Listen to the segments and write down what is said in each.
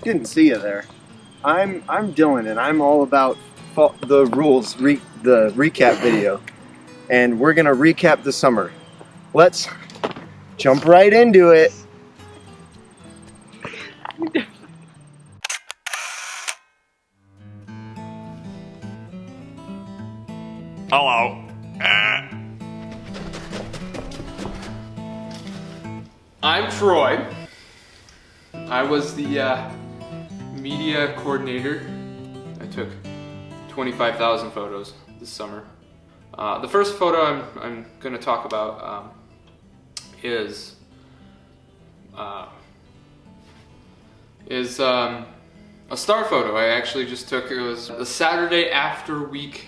Didn't see you there. I'm Dylan, and I'm all about the rules, the recap video, and we're gonna recap the summer. Let's jump right into it. Hello. I'm Troy. I was the media coordinator. I took 25,000 photos this summer. The first photo I'm going to talk about is a star photo I actually just took. It was the Saturday after week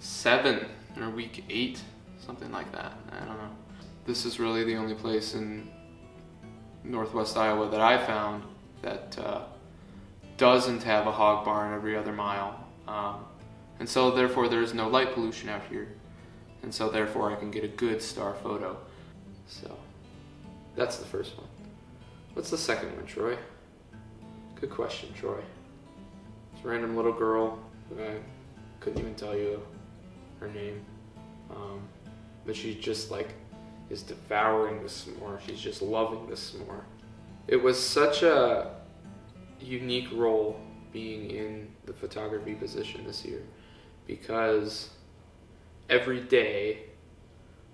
7 or week 8, something like that. I don't know. This is really the only place in northwest Iowa that I found that doesn't have a hog barn every other mile. And so therefore there's no light pollution out here. And so therefore I can get a good star photo. So that's the first one. What's the second one, Troy? Good question, Troy. This random little girl who I couldn't even tell you her name. But she just like is devouring the s'more. She's just loving the s'more. It was such a unique role being in the photography position this year because every day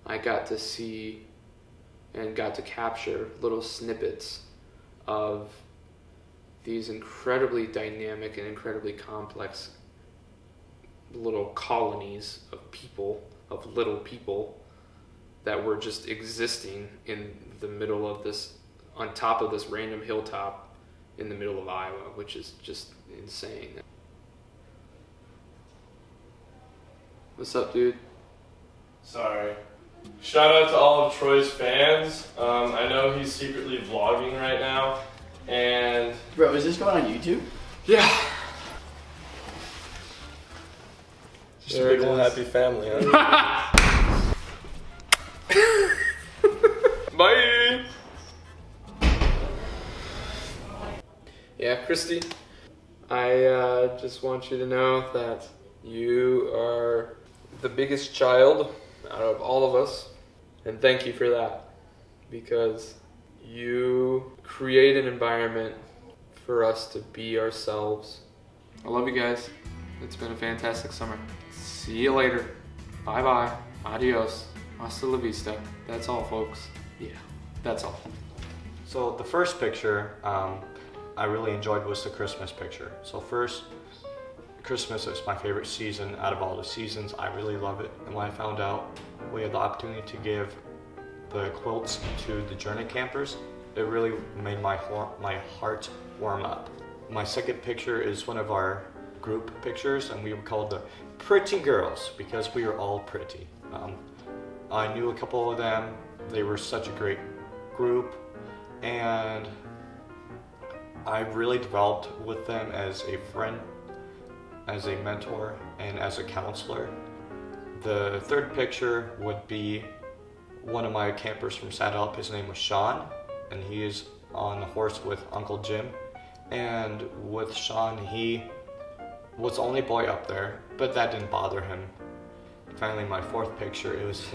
I got to see and got to capture little snippets of these incredibly dynamic and incredibly complex little colonies of people, of little people that were just existing in the middle of this, on top of this random hilltop in the middle of Iowa, which is just insane. What's up, dude? Sorry. Shout out to all of Troy's fans. I know he's secretly vlogging right now, and Bro, is this going on YouTube? Yeah. just a big old happy family, huh? Bye. Yeah, Christy, I just want you to know that you are the biggest child out of all of us, and thank you for that, because you create an environment for us to be ourselves. I love you guys. It's been a fantastic summer. See you later. Bye bye. Adios. Hasta la vista. That's all, folks. Yeah, that's all. So the first picture I really enjoyed was the Christmas picture. So first, Christmas is my favorite season out of all the seasons. I really love it. And when I found out we had the opportunity to give the quilts to the Journey campers, it really made my heart warm up. My second picture is one of our group pictures, and we were called the Pretty Girls because we were all pretty. I knew a couple of them. They were such a great group, and I really developed with them as a friend, as a mentor, and as a counselor. The third picture would be one of my campers from Saddle. His name was Sean, and he is on the horse with Uncle Jim. And with Sean, he was the only boy up there, but that didn't bother him. Finally, my fourth picture, it was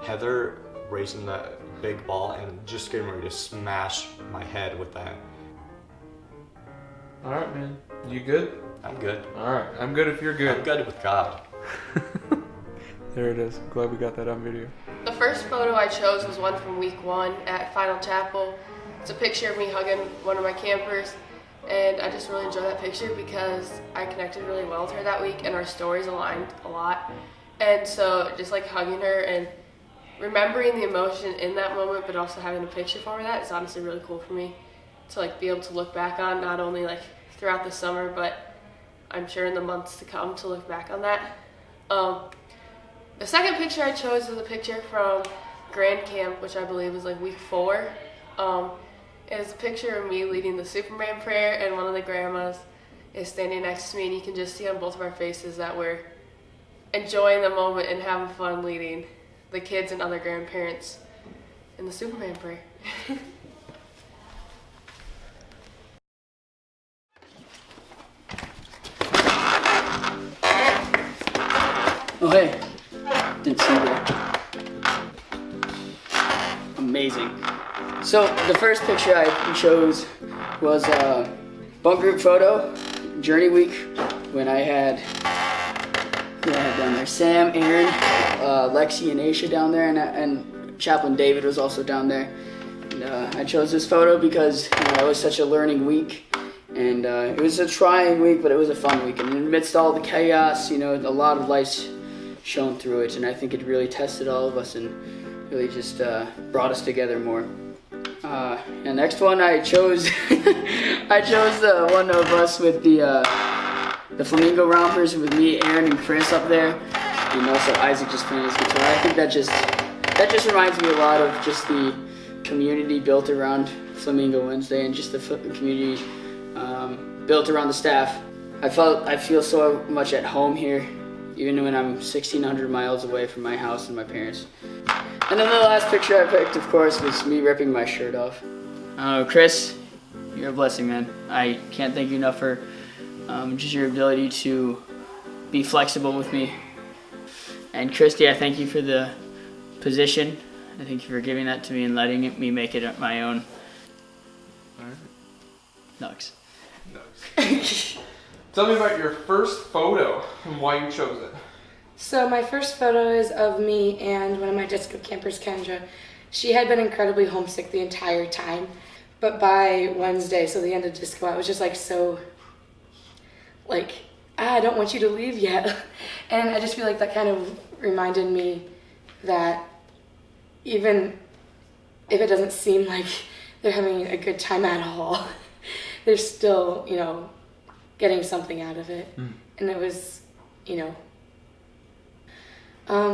Heather raising the big ball and just getting ready to smash my head with that. All right, man. You good? I'm good. All right. I'm good if you're good. I'm good with God. There it is. I'm glad we got that on video. The first photo I chose was one from week 1 at Final Chapel. It's a picture of me hugging one of my campers, and I just really enjoyed that picture because I connected really well with her that week and our stories aligned a lot. And so just like hugging her and remembering the emotion in that moment, but also having a picture for that is honestly really cool for me to like be able to look back on, not only like throughout the summer, but I'm sure in the months to come to look back on that. The second picture I chose was a picture from Grand Camp, which I believe was like week 4. It's a picture of me leading the Superman prayer, and one of the grandmas is standing next to me, and you can just see on both of our faces that we're enjoying the moment and having fun leading the kids and other grandparents in the Superman prayer. Oh, hey. Didn't see that. Amazing. So, the first picture I chose was a bunk group photo, Journey Week, when I had, who I had down there? Sam, Aaron, Lexi, and Aisha down there, and Chaplain David was also down there. And, I chose this photo because it was such a learning week. And it was a trying week, but it was a fun week. And amidst all the chaos, a lot of lights shone through it. And I think it really tested all of us and really just brought us together more. The next one I chose, I chose the one of us with the flamingo rompers with me, Aaron, and Chris up there. And also Isaac just playing his guitar. I think that just reminds me a lot of just the community built around Flamingo Wednesday and just the community built around the staff. I feel so much at home here, even when I'm 1,600 miles away from my house and my parents. And then the last picture I picked, of course, was me ripping my shirt off. Chris, you're a blessing, man. I can't thank you enough for just your ability to be flexible with me. And Christy, I thank you for the position. I thank you for giving that to me and letting me make it my own. Nux. Tell me about your first photo and why you chose it. So my first photo is of me and one of my disco campers, Kendra. She had been incredibly homesick the entire time, but by Wednesday, so the end of disco, I was just I don't want you to leave yet. And I just feel like that kind of reminded me that even if it doesn't seem like they're having a good time at all, they're still, getting something out of it. And it was, the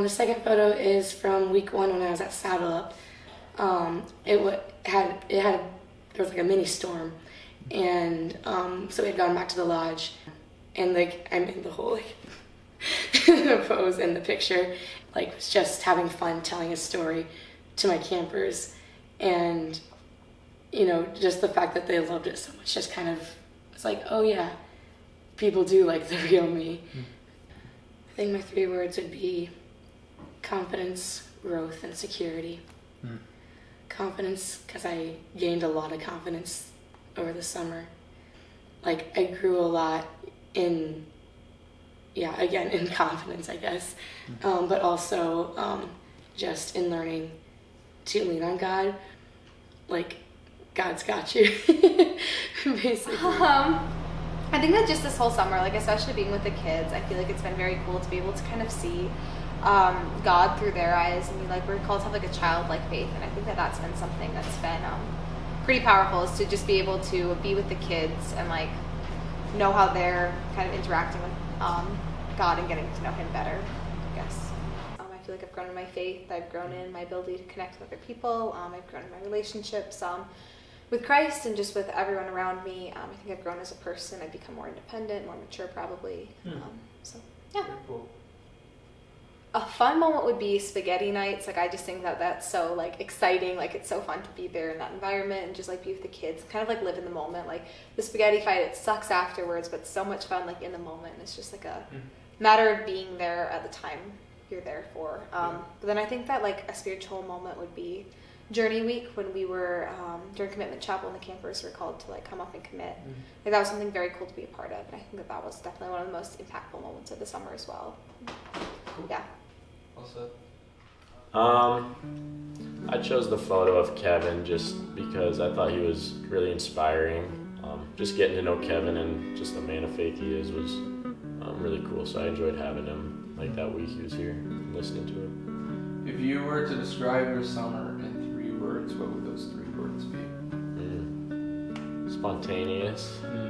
second photo is from week 1 when I was at Saddle Up. There was like a mini storm, and so we had gone back to the lodge, and I'm in the whole the pose in the picture, was just having fun telling a story to my campers, and just the fact that they loved it so much just kind of, it's like, oh yeah, people do like the real me. I think my 3 words would be confidence, growth, and security. Confidence, because I gained a lot of confidence over the summer. I grew a lot in confidence, I guess, but also just in learning to lean on God. God's got you, basically. I think that just this whole summer, especially being with the kids, I feel like it's been very cool to be able to kind of see God through their eyes. I mean, we're called to have a childlike faith, and I think that that's been something that's been pretty powerful, is to just be able to be with the kids and know how they're kind of interacting with God and getting to know Him better, I guess. I feel like I've grown in my faith. I've grown in my ability to connect with other people. I've grown in my relationships with Christ and just with everyone around me. I think I've grown as a person. I've become more independent, more mature, probably. So yeah. Very cool. A fun moment would be spaghetti nights. I just think that that's so exciting. It's so fun to be there in that environment and just be with the kids, kind of live in the moment. The spaghetti fight, it sucks afterwards, but it's so much fun in the moment. It's just a matter of being there at the time you're there for. But then I think that a spiritual moment would be Journey Week, when we were during Commitment Chapel, and the campers were called to come up and commit. That was something very cool to be a part of, and I think that was definitely one of the most impactful moments of the summer as well. Cool. Yeah. Well said. I chose the photo of Kevin just because I thought he was really inspiring. Just getting to know Kevin and just the man of faith he is was really cool. So I enjoyed having him that week he was here and listening to him. If you were to describe your summer in 3 words, what would those 3 words be? Spontaneous. I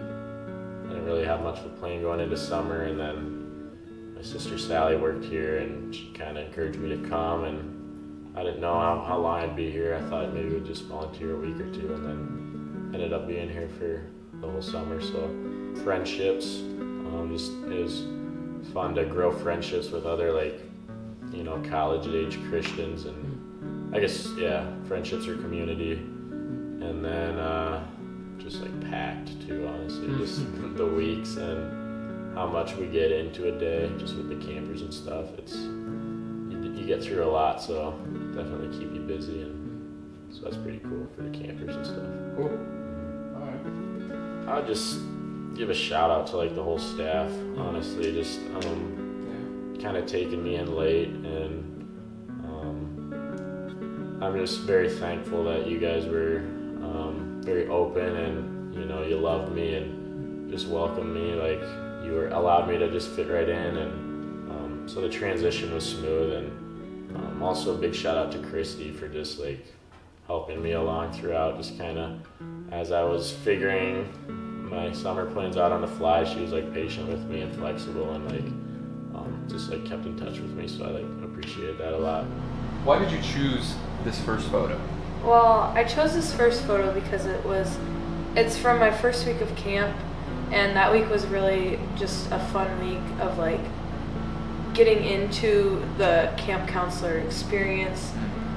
didn't really have much of a plan going into summer, and then my sister Sally worked here and she kind of encouraged me to come, and I didn't know how long I'd be here. I thought maybe we'd just volunteer a week or 2, and then ended up being here for the whole summer. So friendships, it was fun to grow friendships with other college age Christians, and I guess friendships or community, and then just packed too, honestly, just the weeks, and how much we get into a day just with the campers and stuff. You get through a lot, so definitely keep you busy, and so that's pretty cool for the campers and stuff. Cool. All right. I would just give a shout out to like the whole staff, honestly, just kind of taking me in late, and I'm just very thankful that you guys were very open, and you know, you loved me and just welcomed me, like you were allowed me to just fit right in, and so the transition was smooth. And also a big shout out to Christy for just like helping me along throughout, just kind of as I was figuring my summer plans out on the fly. She was like patient with me and flexible, and like just like kept in touch with me, so I like appreciated that a lot. Why did you choose this first photo? Well, I chose this first photo because it's from my first week of camp, and that week was really just a fun week of like getting into the camp counselor experience.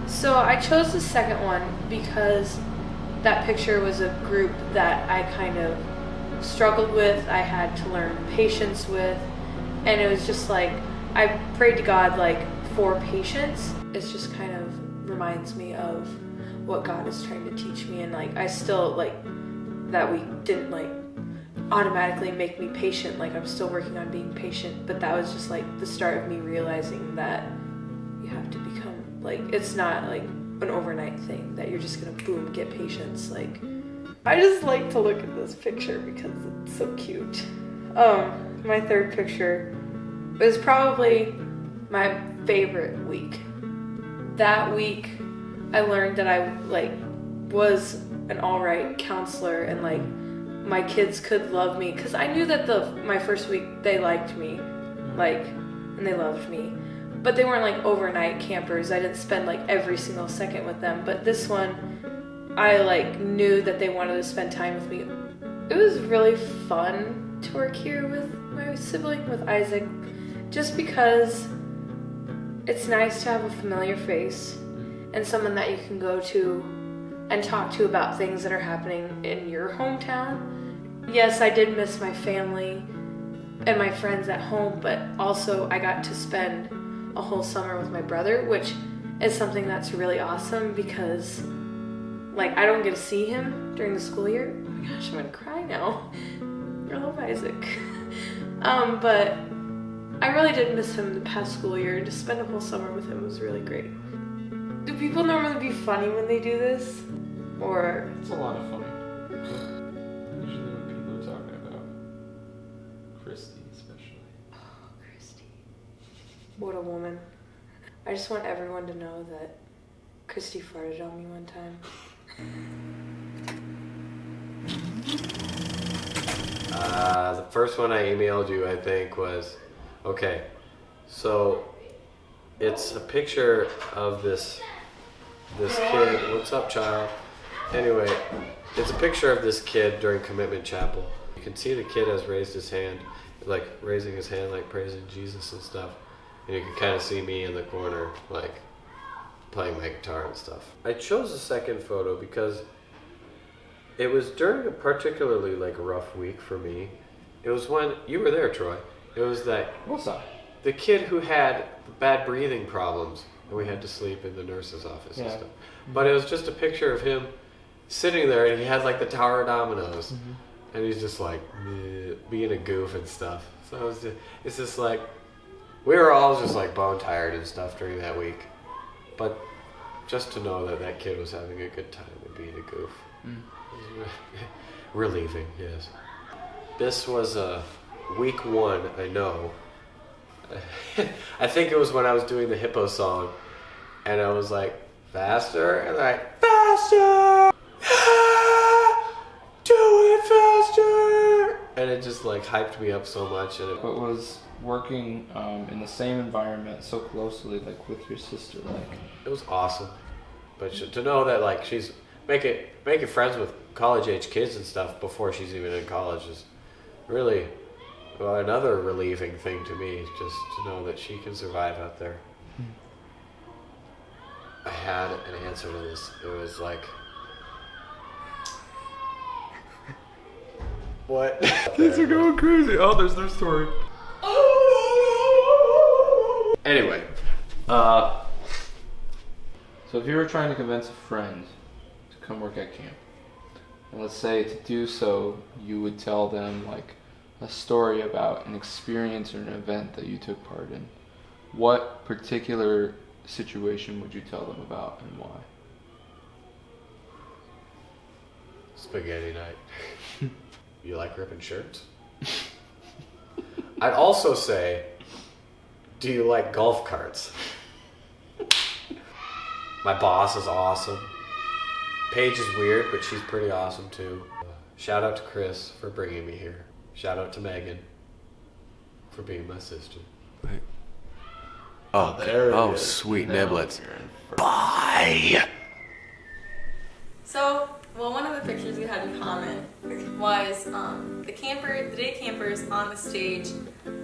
So I chose the second one because that picture was a group that I kind of struggled with, I had to learn patience with, and it was just like, I prayed to God like for patience. It just kind of reminds me of what God is trying to teach me, and like I still like that week didn't like automatically make me patient, like I'm still working on being patient, but that was just like the start of me realizing that you have to become like, it's not like an overnight thing that you're just gonna boom get patience. Like I just like to look at this picture because it's so cute. My third picture is probably my favorite week. That week I learned that I like was an alright counselor, and like my kids could love me, because I knew that my first week they liked me, like, and they loved me, but they weren't like overnight campers. I didn't spend like every single second with them, but this one I like knew that they wanted to spend time with me. It was really fun to work here with my sibling, with Isaac, just because it's nice to have a familiar face and someone that you can go to and talk to about things that are happening in your hometown. Yes, I did miss my family and my friends at home, but also I got to spend a whole summer with my brother, which is something that's really awesome because like I don't get to see him during the school year. Oh my gosh, I'm gonna cry now. I love Isaac. But I really did miss him the past school year, and to spend a whole summer with him was really great. Do people normally be funny when they do this? Or It's a lot of funny. Usually what people are talking about. Christy especially. oh, Christy. What a woman. I just want everyone to know that Christy farted on me one time. The first one I emailed you, I think, was, okay, so it's a picture of this kid. What's up, child? Anyway, it's a picture of this kid during commitment chapel. You can see the kid has raised his hand, like raising his hand, like praising Jesus and stuff. And you can kind of see me in the corner, like playing my guitar and stuff. I chose the second photo because it was during a particularly like rough week for me. It was when you were there, Troy. It was that What's up? the kid who had bad breathing problems, and we had to sleep in the nurse's office and Yeah. stuff. But it was just a picture of him sitting there, and he had like the Tower of Dominoes, and he's just like being a goof and stuff. So it's just like we were all just like bone tired and stuff during that week. But just to know that that kid was having a good time and being a goof. Was relieving, yes. This was week one, I know. I think it was when I was doing the Hippo song, and I was like, faster, and like, faster! Do it faster! And it just like hyped me up so much. And But was working in the same environment so closely, like with your sister, like it was awesome. But to know that like she's making friends with college age kids and stuff before she's even in college is really another relieving thing to me, just to know that she can survive out there. I had an answer to this. It was like What? Kids are going crazy. Oh, there's their story. Anyway, so if you were trying to convince a friend to come work at camp, and let's say to do so, you would tell them like a story about an experience or an event that you took part in, what particular situation would you tell them about and why? Spaghetti night. You like ripping shirts? I'd also say, do you like golf carts? My boss is awesome. Paige is weird, but she's pretty awesome too. Shout out to Chris for bringing me here. Shout out to Megan for being my sister. Oh, there it oh, is. sweet Now niblets. you're in for- Bye. So, well, one of the pictures we had in common was the day campers on the stage,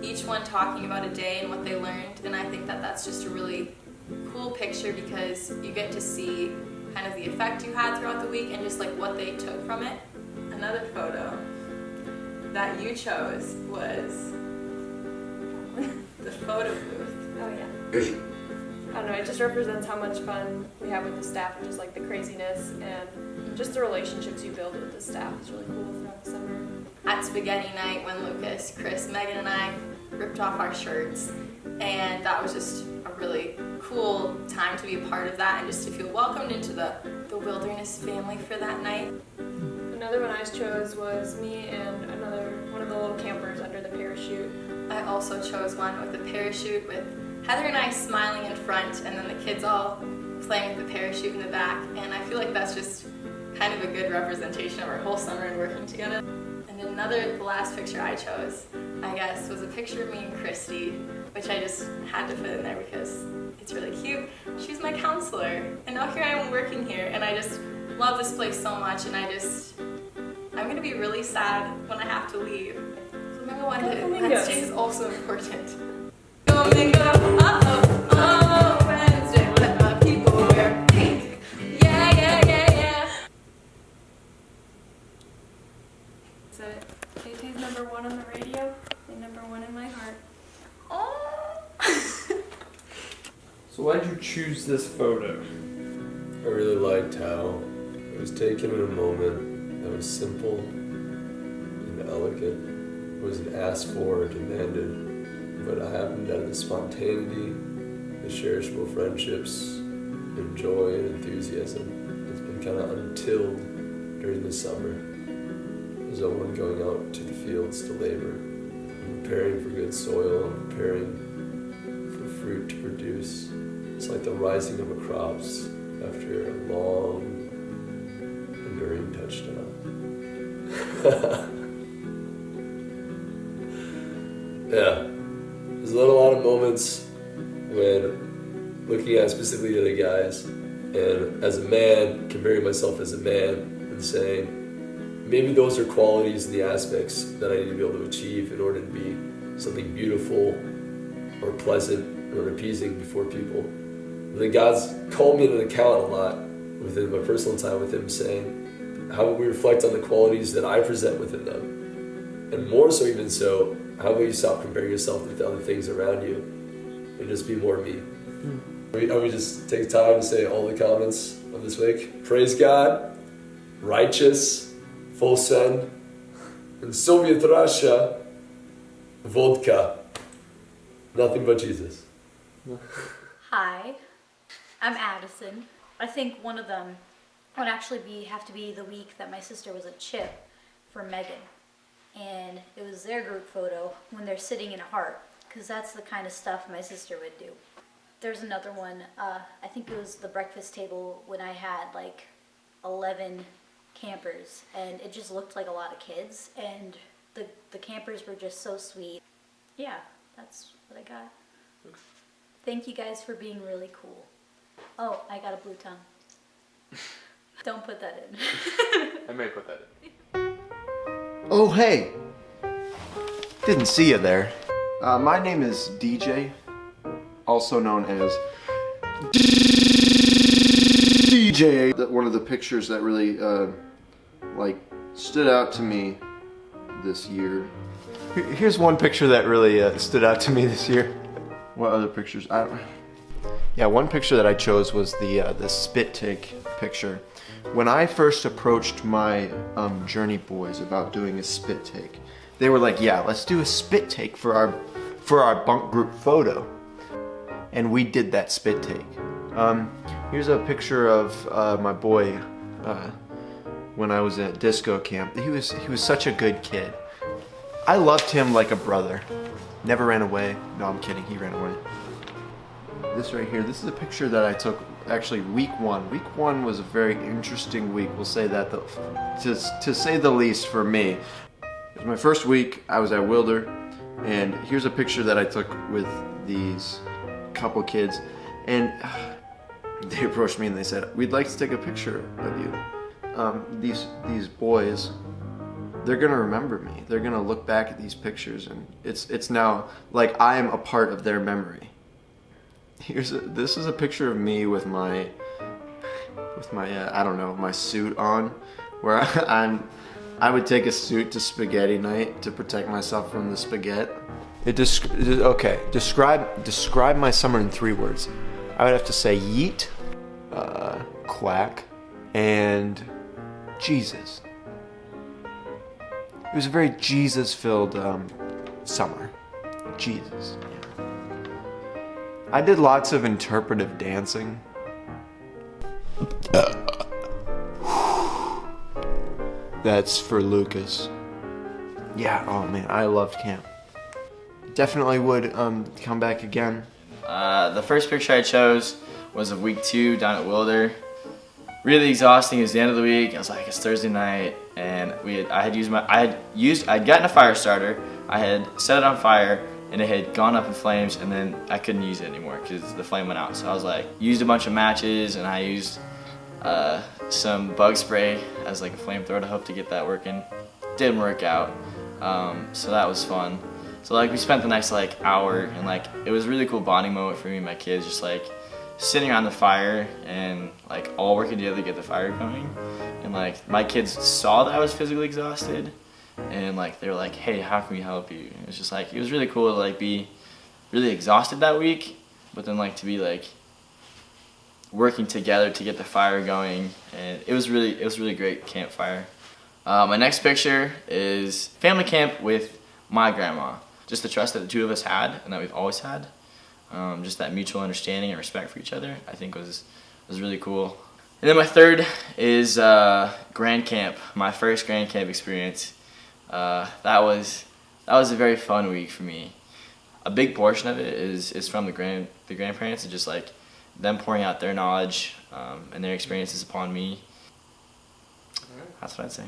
each one talking about a day and what they learned, and I think that that's just a really cool picture because you get to see kind of the effect you had throughout the week and just like what they took from it. Another photo that you chose was the photo booth. Oh yeah. I don't know, it just represents how much fun we have with the staff and just like the craziness and just the relationships you build with the staff is really cool throughout the summer. At spaghetti night when Lucas, Chris, Megan, and I ripped off our shirts, and that was just a really cool time to be a part of that and just to feel welcomed into the Wilderness family for that night. Another one I chose was me and one of the little campers under the parachute. I also chose one with a parachute with Heather and I smiling in front and then the kids all playing with the parachute in the back, and I feel like that's just kind of a good representation of our whole summer and working together. And the last picture I chose, I guess, was a picture of me and Christy, which I just had to put in there because it's really cute. She's my counselor, and now here I am working here, and I just love this place so much, and I'm gonna be really sad when I have to leave. Flamingo Wednesday is also important. Flamingo, oh, Wednesday, let my people wear pink. Yeah, yeah, yeah, yeah. So JT's number one on the radio and number one in my heart. Oh. So why did you choose this photo? I really liked how it was taken in a moment that was simple and elegant. It wasn't asked for or demanded, but it happened out of the spontaneity, the cherishable friendships, and joy and enthusiasm that's been kind of untilled during the summer. There's no one going out to the fields to labor, and preparing for good soil and preparing for fruit to produce. It's like the rising of a crops after a long, enduring touchdown. Yeah, there's a lot of moments when looking at specifically the guys, and as a man, comparing myself as a man and saying, maybe those are qualities and the aspects that I need to be able to achieve in order to be something beautiful or pleasant or appeasing before people. And then God's called me to account a lot within my personal time with Him, saying, how about we reflect on the qualities that I present within them? And more so, even so, how about you stop comparing yourself with the other things around you and just be more me? How we just take time to say all the comments of this week? Praise God, righteous, full send, and Soviet Russia, vodka. Nothing but Jesus. Hi, I'm Addison. I think one of them would actually have to be the week that my sister was a chip for Megan. And it was their group photo when they're sitting in a heart, because that's the kind of stuff my sister would do. There's another one, I think it was the breakfast table when I had like 11 campers, and it just looked like a lot of kids, and the campers were just so sweet. Yeah, that's what I got. Thank you guys for being really cool. Oh, I got a blue tongue. Don't put that in. I may put that in. Oh, hey! Didn't see you there. My name is DJ, also known as DJ. One of the pictures that really stood out to me this year. Here's one picture that really stood out to me this year. What other pictures? Yeah, one picture that I chose was the spit take picture. When I first approached my Journey boys about doing a spit take, they were like, "Yeah, let's do a spit take for our bunk group photo," and we did that spit take. Here's a picture of my boy when I was at disco camp. He was such a good kid. I loved him like a brother. Never ran away. No, I'm kidding. He ran away. This right here, this is a picture that I took actually week 1. Week 1 was a very interesting week. We'll say that to say the least for me. It was my first week. I was at Wilder, and here's a picture that I took with these couple kids, and they approached me and they said, "We'd like to take a picture of you." These boys, they're gonna remember me. They're gonna look back at these pictures, and it's now like I am a part of their memory. This is a picture of me with my I don't know, my suit on, where I would take a suit to spaghetti night to protect myself from the spaghetti. Okay, describe my summer in 3 words. I would have to say yeet, quack, and Jesus. It was a very Jesus-filled summer. Jesus. Yeah. I did lots of interpretive dancing. That's for Lucas. Yeah, oh man, I loved camp. Definitely would come back again. The first picture I chose was of week 2 down at Wilder. Really exhausting. It was the end of the week. I was like, it's Thursday night, and I'd gotten a fire starter. I had set it on fire, and it had gone up in flames, and then I couldn't use it anymore because the flame went out. So I was like, used a bunch of matches, and I used some bug spray as like a flamethrower to hope to get that working. Didn't work out, so that was fun. So like we spent the next like hour, and like it was a really cool bonding moment for me and my kids, just like sitting around the fire and like all working together to get the fire going. And like my kids saw that I was physically exhausted, and like they were like, "Hey, how can we help you?" It was just like, it was really cool to like be really exhausted that week, but then like to be like working together to get the fire going, and it was really great campfire. My next picture is family camp with my grandma. Just the trust that the two of us had and that we've always had. Just that mutual understanding and respect for each other, I think was really cool. And then my third is Grand Camp, my first Grand Camp experience. That was a very fun week for me. A big portion of it is from the grandparents, and just like them pouring out their knowledge and their experiences upon me. That's what I'd say.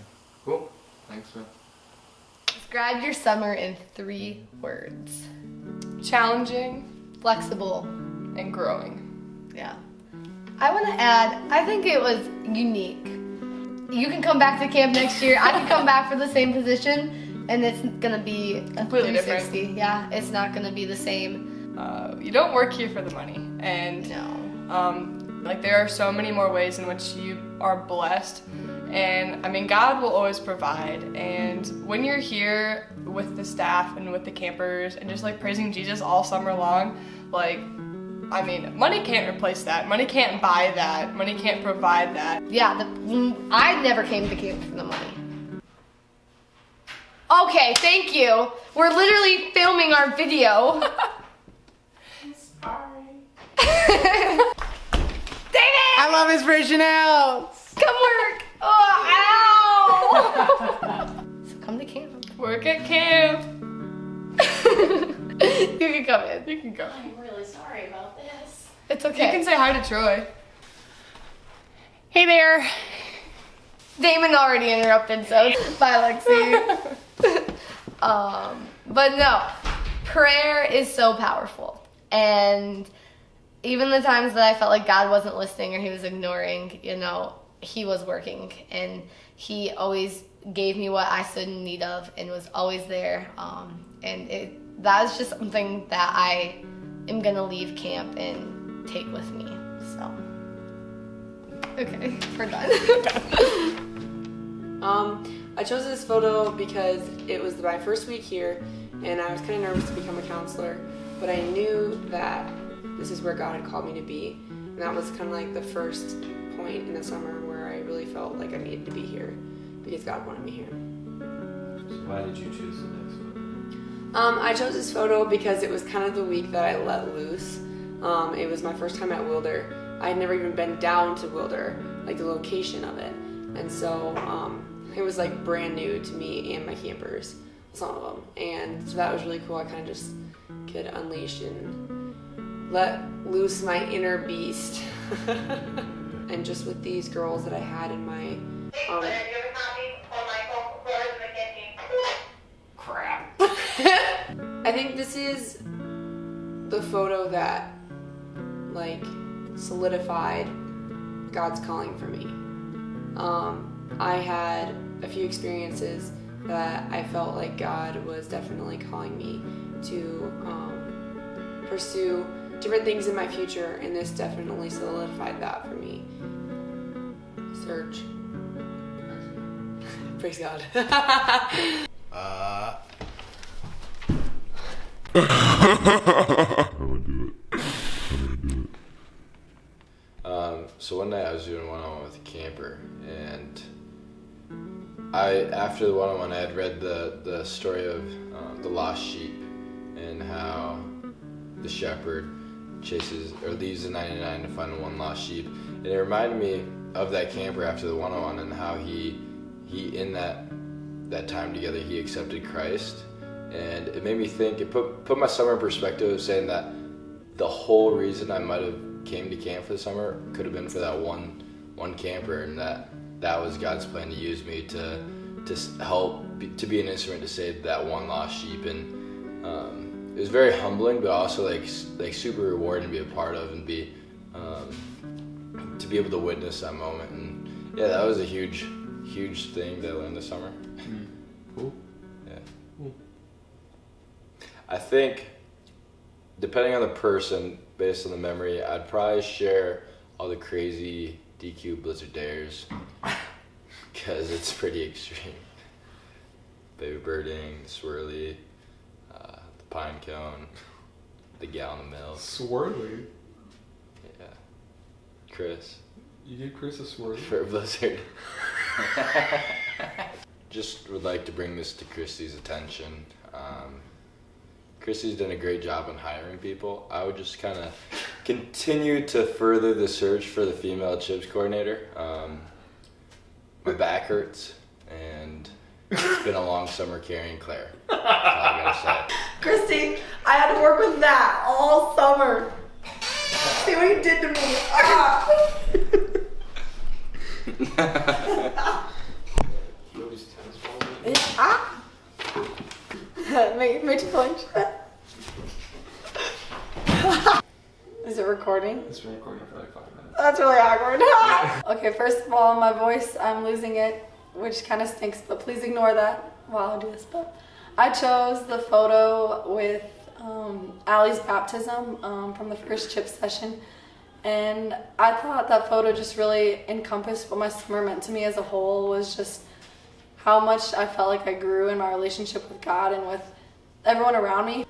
Cool. Thanks, man. Describe your summer in 3 words. Challenging, Flexible. and growing. Yeah. I want to add, I think it was unique. You can come back to camp next year. I can come back for the same position, and it's gonna be a Completely 360. Different. Yeah, it's not gonna be the same. You don't work here for the money, and like there are so many more ways in which you are blessed, and I mean God will always provide. And when you're here with the staff and with the campers and just like praising Jesus all summer long, like I mean money can't replace that. Money can't buy that. Money can't provide that. Yeah, I never came to camp for the money. Okay, thank you. We're literally filming our video. David! I love Inspiration House! Come work! Oh, ow! So come to camp. Work at camp. You can come in. You can go. I'm really sorry about this. It's okay. You can say hi to Troy. Hey there. Damon already interrupted, so bye, Lexi. But no, prayer is so powerful. And even the times that I felt like God wasn't listening or he was ignoring, you know, he was working. And he always gave me what I stood in need of and was always there. That is just something that I am going to leave camp and take with me. So, okay, we're done. I chose this photo because it was my first week here, and I was kind of nervous to become a counselor, but I knew that this is where God had called me to be, and that was kind of like the first point in the summer where I really felt like I needed to be here because God wanted me here. So why did you choose the next one? I chose this photo because it was kind of the week that I let loose. It was my first time at Wilder. I had never even been down to Wilder, like the location of it, and so it was like brand new to me and my campers, some of them, and so that was really cool. I kind of just could unleash and let loose my inner beast. And just with these girls that I had in my crap. I think this is the photo that like solidified God's calling for me. I had a few experiences that I felt like God was definitely calling me to pursue different things in my future, and this definitely solidified that for me. Search. Praise God. So one night I was doing one-on-one with a camper, and after the one-on-one I had read the story of the lost sheep and how the shepherd chases or leaves the 99 to find the one lost sheep, and it reminded me of that camper after the one-on-one and how he in that time together he accepted Christ, and it made me think. It put my summer in perspective, saying that the whole reason I might have came to camp for the summer could have been for that one camper, and that was God's plan to use me to help to be an instrument to save that one lost sheep. And it was very humbling, but also like super rewarding to be a part of and be to be able to witness that moment. And yeah, that was a huge thing that I learned this summer. Cool. Yeah. Cool. I think depending on the person, based on the memory, I'd probably share all the crazy DQ Blizzard dares because it's pretty extreme. Baby birding, the swirly, the pine cone, the gallon of milk. Swirly? Yeah. Chris. You give Chris a swirly? For a blizzard. Just would like to bring this to Christy's attention. Christy's done a great job in hiring people. I would just kind of continue to further the search for the female CHIPS coordinator. My back hurts, and it's been a long summer carrying Claire. That's all I gotta say. Christy, I had to work with that all summer. See what you did to me. Made you punch. Is it recording? It's been recording for like 5 minutes. That's really awkward. Okay, first of all, my voice, I'm losing it, which kind of stinks, but please ignore that while I do this. But I chose the photo with Allie's baptism from the first CHIP session, and I thought that photo just really encompassed what my summer meant to me as a whole. Was just how much I felt like I grew in my relationship with God and with everyone around me.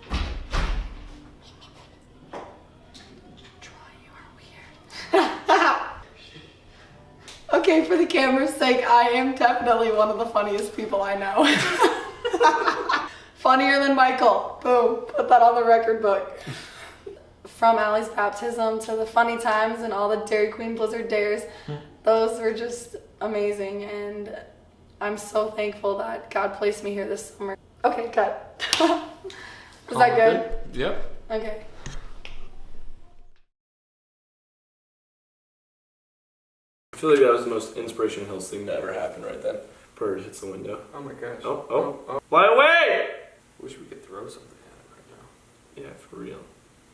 Okay, for the camera's sake, I am definitely one of the funniest people I know. Funnier than Michael. Boom, put that on the record book. From Allie's baptism to the funny times and all the Dairy Queen Blizzard dares, those were just amazing, and I'm so thankful that God placed me here this summer. Okay, cut. Was that good? Yep. Okay. I feel like that was the most Inspiration Hills thing that ever happened right then. Bird hits the window. Oh my gosh. Oh. Fly away! Wish we could throw something at him right now. Yeah, for real.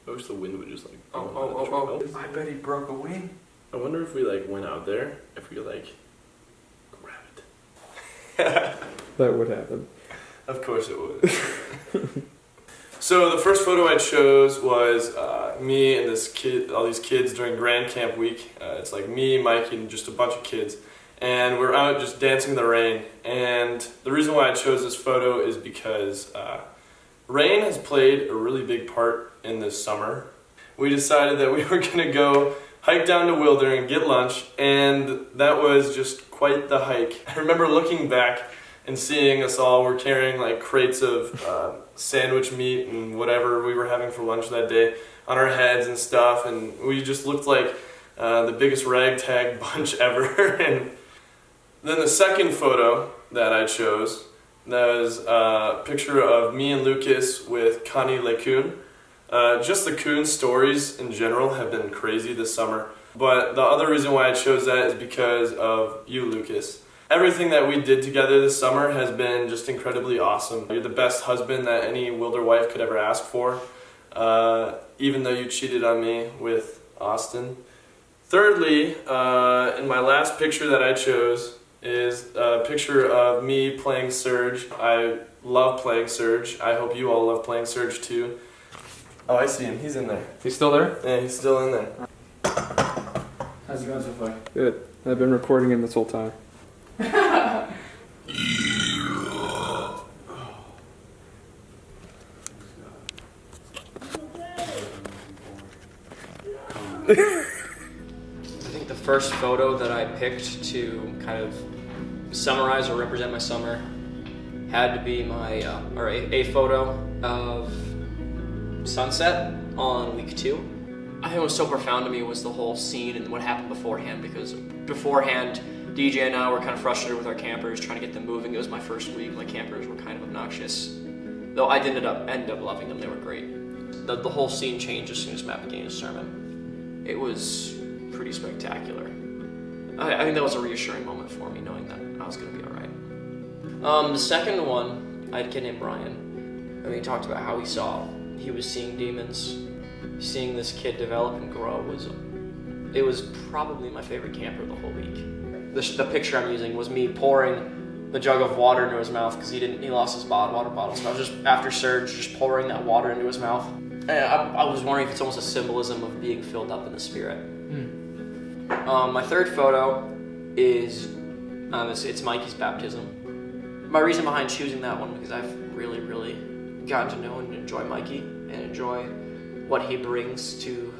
I wish the wind would just like... Oh. I bet he broke a wing. I wonder if we like went out there, if we like grab it. That would happen. Of course it would. So the first photo I chose was me and all these kids during Grand Camp Week. It's like me, Mike, and just a bunch of kids. and we're out just dancing in the rain. And the reason why I chose this photo is because rain has played a really big part in this summer. We decided that we were gonna go hike down to Wilder and get lunch, and that was just quite the hike. I remember looking back and seeing us all were carrying like crates of sandwich meat and whatever we were having for lunch that day on our heads and stuff, and we just looked like the biggest ragtag bunch ever. And then the second photo that I chose, that was a picture of me and Lucas with Connie LeCun. Just the Coon stories in general have been crazy this summer, but the other reason why I chose that is because of you, Lucas. Everything that we did together this summer has been just incredibly awesome. You're the best husband that any Wilder wife could ever ask for, even though you cheated on me with Austin. Thirdly, in my last picture that I chose is a picture of me playing Surge. I love playing Surge. I hope you all love playing Surge too. Oh, I see him. He's in there. He's still there? Yeah, he's still in there. How's it going so far? Good. I've been recording him this whole time. I think the first photo that I picked to kind of summarize or represent my summer had to be my a photo of sunset on week 2. I think what was so profound to me was the whole scene and what happened beforehand, because beforehand DJ and I were kind of frustrated with our campers, trying to get them moving. It was my first week. My campers were kind of obnoxious, though I ended up loving them. They were great. The whole scene changed as soon as Matt began his sermon. It was pretty spectacular. I think that was a reassuring moment for me, knowing that I was going to be all right. The second one, I had a kid named Brian. I mean, he talked about how he was seeing demons. Seeing this kid develop and grow was probably my favorite camper the whole week. The picture I'm using was me pouring the jug of water into his mouth because he lost his water bottle. So I was just, after Surge, just pouring that water into his mouth. And I was wondering if it's almost a symbolism of being filled up in the Spirit. My third photo is, it's Mikey's baptism. My reason behind choosing that one, because I've really, really gotten to know and enjoy Mikey and enjoy what he brings to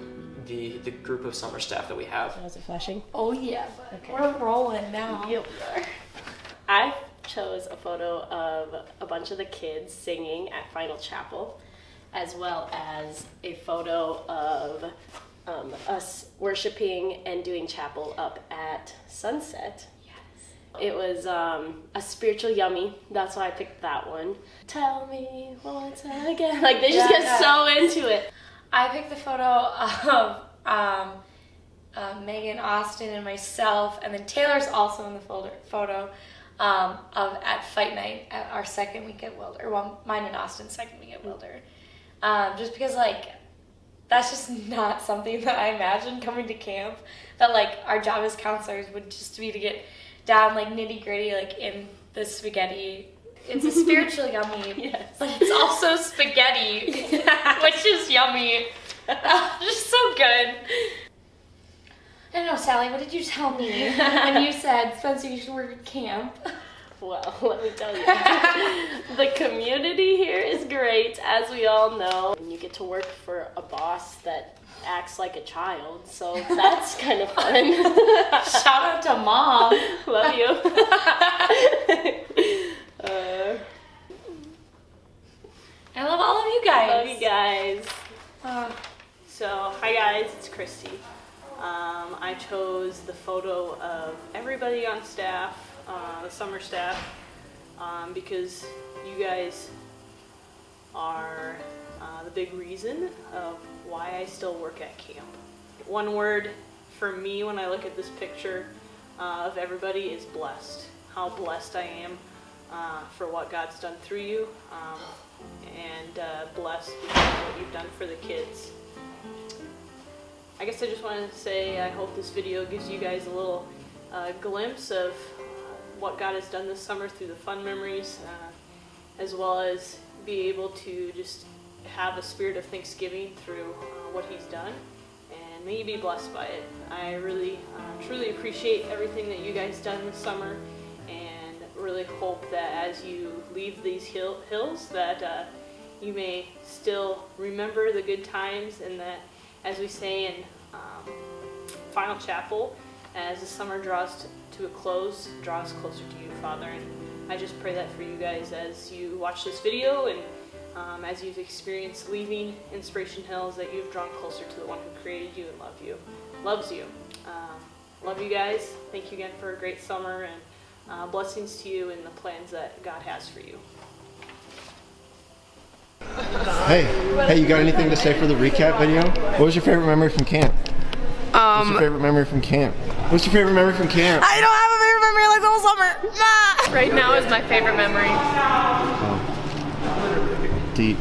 the group of summer staff that we have. Was it flashing? Oh yeah, Okay. we're rolling now. Yep. I chose a photo of a bunch of the kids singing at Final Chapel, as well as a photo of us worshiping and doing chapel up at Sunset. Yes. It was a spiritual yummy. That's why I picked that one. Tell me once again. Like, they just get so into it. I picked the photo of Megan, Austin, and myself, and then Taylor's also in the photo of at Fight Night at our second week at Wilder. Well, mine and Austin's second week at Wilder. Just because, like, that's just not something that I imagined coming to camp. That, like, our job as counselors would just be to get down, like, nitty gritty, like, in the spaghetti. It's a spiritual yummy, yes, but it's also spaghetti, which is yummy. Just so good. I don't know, Sally, what did you tell me when you said, Spencer, you should work at camp? Well, let me tell you, the community here is great, as we all know. And you get to work for a boss that acts like a child, so that's kind of fun. Shout out to Mom. Love you. I love all of you guys. Love you guys. So, hi guys, it's Christy. I chose the photo of everybody on staff, the summer staff, because you guys are the big reason of why I still work at camp. One word for me when I look at this picture of everybody is blessed. How blessed I am for what God's done through you, and blessed because of what you've done for the kids. I guess I just wanted to say I hope this video gives you guys a little glimpse of what God has done this summer through the fun memories, as well as be able to just have a spirit of thanksgiving through what He's done, and and may you be blessed by it. I really, truly appreciate everything that you guys done this summer, and really hope that as you leave these hills that you may still remember the good times, and that, as we say in Final Chapel, as the summer draws to a close, draw us closer to you, Father. And I just pray that for you guys as you watch this video, and as you've experienced leaving Inspiration Hills, that you've drawn closer to the one who created you and loves you. Love you guys. Thank you again for a great summer, and blessings to you and the plans that God has for you. Hey, you got anything to say for the recap video? What was your favorite memory from camp? What's your favorite memory from camp? What's your favorite memory from camp? I don't have a favorite memory like the whole summer. Nah. Right now is my favorite memory. Oh. Deep.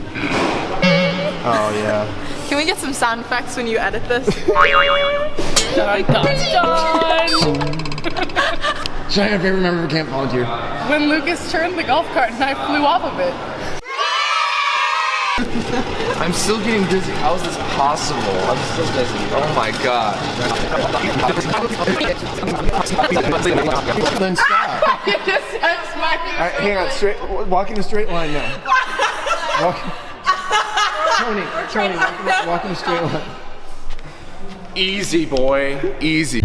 Oh, yeah. Can we get some sound effects when you edit this? Dun, Should I have a favorite memory from camp volunteer? When Lucas turned the golf cart and I flew off of it. I'm still getting dizzy. How is this possible? I'm still dizzy. Oh my god. Then stop. You just said smacking. Alright, hang on. Walk in a straight line now. Tony, walk in a straight line. Easy, boy. Easy.